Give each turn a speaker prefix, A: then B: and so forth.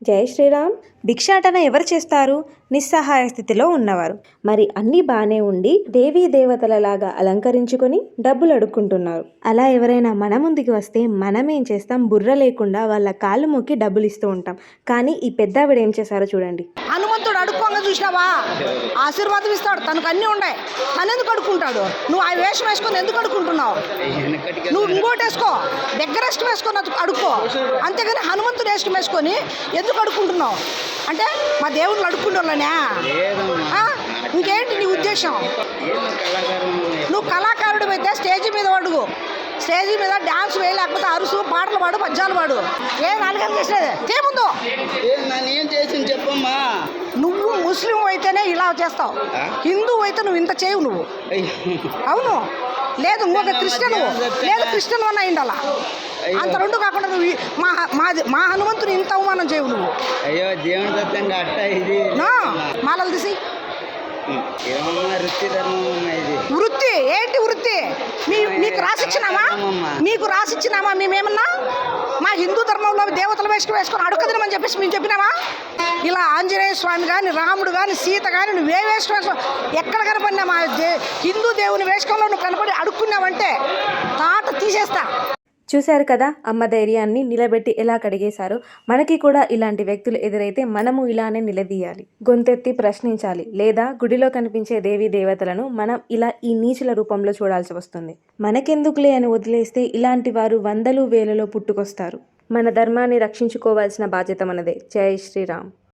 A: జై శ్రీరామ్. భిక్షాటన ఎవరు చేస్తారు? నిస్సహాయ స్థితిలో ఉన్నవారు. మరి అన్నీ బాగానే ఉండి దేవీ దేవతలలాగా అలంకరించుకొని డబ్బులు అడుక్కుంటున్నారు. అలా ఎవరైనా మన ముందుకు వస్తే మనమేం చేస్తాం? బుర్ర లేకుండా వాళ్ళ కాళ్ళు మొక్కి డబ్బులు ఇస్తూ ఉంటాం. కానీ ఈ పెద్దావిడ ఏం చేశారో చూడండి.
B: హనుమంతుడు అడుక్కోగా చూసినావా? ఆశీర్వాదం ఇస్తాడు, తనకు అన్నీ ఉన్నాయి. తను ఎందుకు అడుక్కుంటాడు? నువ్వు ఆ వేషం వేసుకొని ఎందుకు అడుక్కుంటున్నావు? నువ్వు ఇంకోటి వేసుకో, దగ్గర వేషం వేసుకొని అడుక్కో. అంతేగాని హనుమంతుడు వేషం వేసుకొని ఎందుకు అడుక్కుంటున్నావు? అంటే మా దేవుళ్ళు అడుక్కుంటే వాళ్ళనే? ఇంకేంటి నీ ఉద్దేశం? నువ్వు కళాకారుడు అయితే స్టేజీ మీద అడుగు, స్టేజీ మీద డాన్స్ వేయలేకపోతే అరుసు, పాటలు పాడు, పద్యాలు పాడు. ఏం నాలుగేళ్ళు చేసేది ఏముందో?
C: ఏం చేసింది చెప్పమ్మా.
B: నువ్వు ముస్లిం అయితేనే ఇలా చేస్తావు, హిందూ అయితే నువ్వు ఇంత చేయవు. నువ్వు అవును లేదు, ఇంకొక క్రిస్టియన్ లేదు, క్రిస్టియన్ అన్న అయిండాలా. అంత రెండు కాకుండా నువ్వు మా హనుమంతుని ఇంత అవమానం చేయవు నువ్వు.
C: అయ్యో దేవుని దత్తంగా అట్ట ఇది
B: మాలలు తీసి వృత్తి ఏంటి? వృత్తి నీకు రాసిచ్చినామా? మేమేమన్నా మా హిందూ ధర్మంలో దేవతల వేసుకొని అడుక్కదినమని చెప్పేసి మేము చెప్పినామా? ఇలా ఆంజనేయ స్వామి కానీ, రాముడు కానీ, సీత కానీ నువ్వే వేసుకొని ఎక్కడ కనపడినా మా హిందూ దేవుని వేషంలో నువ్వు కనపడి అడుక్కున్నావంటే తాట తీసేస్తా.
A: చూశారు కదా అమ్మ ధైర్యాన్ని నిలబెట్టి ఎలా కడిగేశారో. మనకి కూడా ఇలాంటి వ్యక్తులు ఎదురైతే మనము ఇలానే నిలదీయాలి, గొంతెత్తి ప్రశ్నించాలి. లేదా గుడిలో కనిపించే దేవీ దేవతలను మనం ఇలా ఈ నీచుల రూపంలో చూడాల్సి వస్తుంది. మనకెందుకులే అని వదిలేస్తే ఇలాంటి వారు వందలు వేలలో పుట్టుకొస్తారు. మన ధర్మాన్ని రక్షించుకోవాల్సిన బాధ్యత మనదే. జై శ్రీరామ్.